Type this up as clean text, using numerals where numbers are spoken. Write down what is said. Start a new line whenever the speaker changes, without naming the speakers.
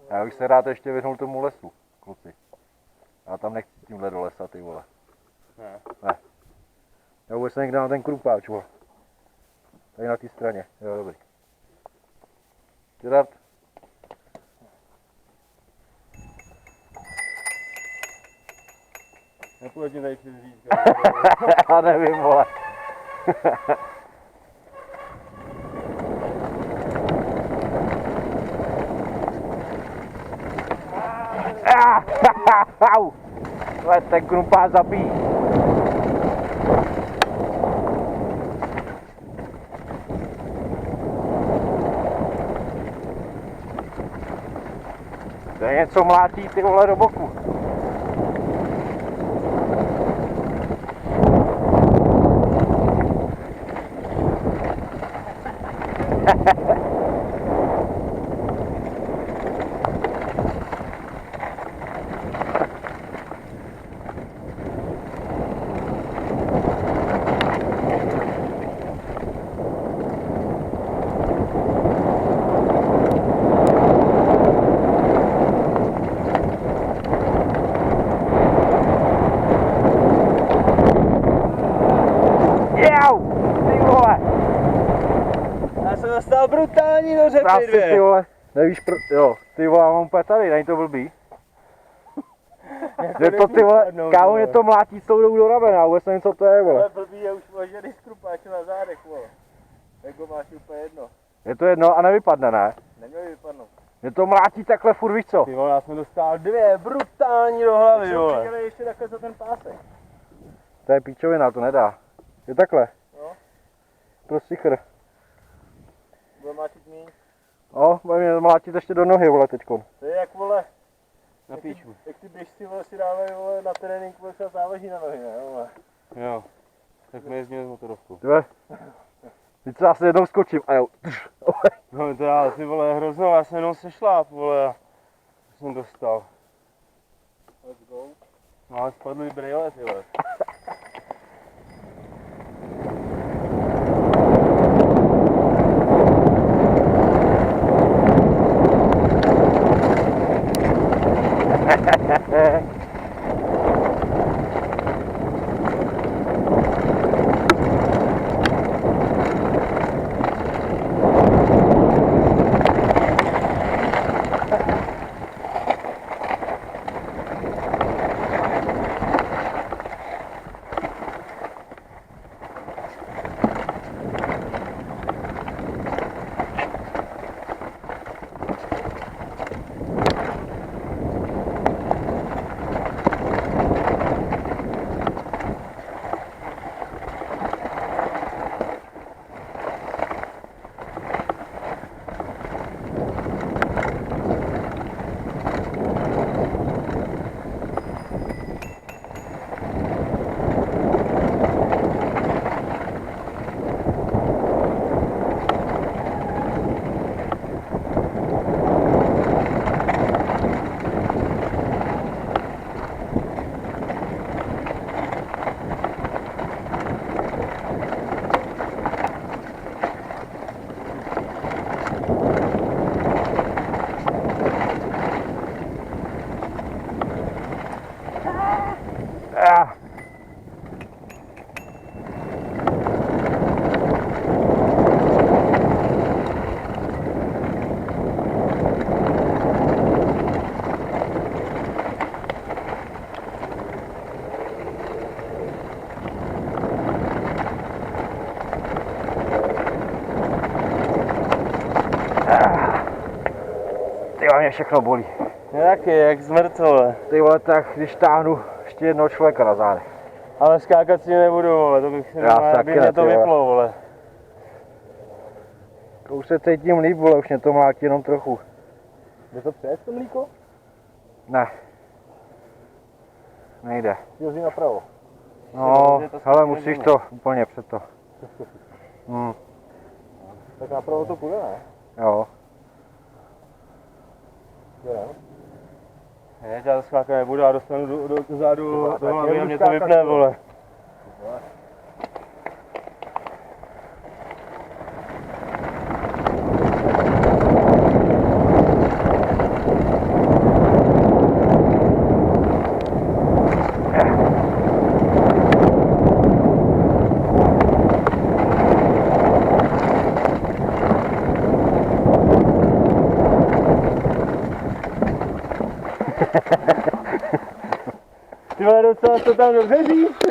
Já bych se rád ještě vyhnul tomu lesu, kluci. Já tam nechci tímhle do lesa, ty vole. Ne. Já vůbec se někde na ten krupáč, vole. Tady na té straně, jo, dobrý. Gerard.
Nepůjde ti tady přes říct.
Já nevím, vole. Au! Ten krumpář zabíjí. To je něco mlátí, ty vole, do boku.
Dostal brutální do řepy dvě.
Ty vole, nevíš jo, ty vole, mám úplně tady, není to blbý. Je to ty vole, kámo, mě to mlátí s tou do ramena, vůbec nevím, co to je, vole.
Ale blbý je už možný skrupáč na zádech, vole. Jako máš úplně jedno.
Je to jedno a nevypadne, ne?
Neměl vypadnout.
Mě to mlátí takhle furt, víš co?
Ty vole, já jsem dostal dvě brutální do hlavy, vole. Ještě ještě takhle za ten pásek.
To je píčovina, to nedá. Je takhle.
Jo.
Prostě chr.
Bude mlátit míň.
Bude mě mlátit ještě do nohy, vole, teďkon.
To je jak, vole,
na píču.
Jak ty běžci, vole, si dávají, vole, na trénink, vole, třeba záleží na nohy, ne, vole.
Jo. Tak mi jezdíme z motorovkou. Tve. Teď se asi jednou skočím a jo.
No to já, ty vole, hroznou, já jsem jenom sešláp, vole, já jsem dostal. Let's go. No ale spadly brýle, ty vole.
Mě všechno bolí.
Taky, jak zmrtvole.
Ty vole, tak když táhnu ještě jednoho člověka na zádech.
Ale skákat si nebudu, vole, to bych si by mě to vyplo, vole.
To už se cítím líp, vole, už mě to mlátí jenom trochu.
Jde to přejet to mlíko?
Ne. Nejde.
Jezdí napravo.
No, hele, musíš to úplně před to.
Tak napravo to půjde, ne?
Jo.
Ne, já to skákat nebudu, já dostanu do zádu do hlavy a mě to vypne, vole. docela to tam dobře říct.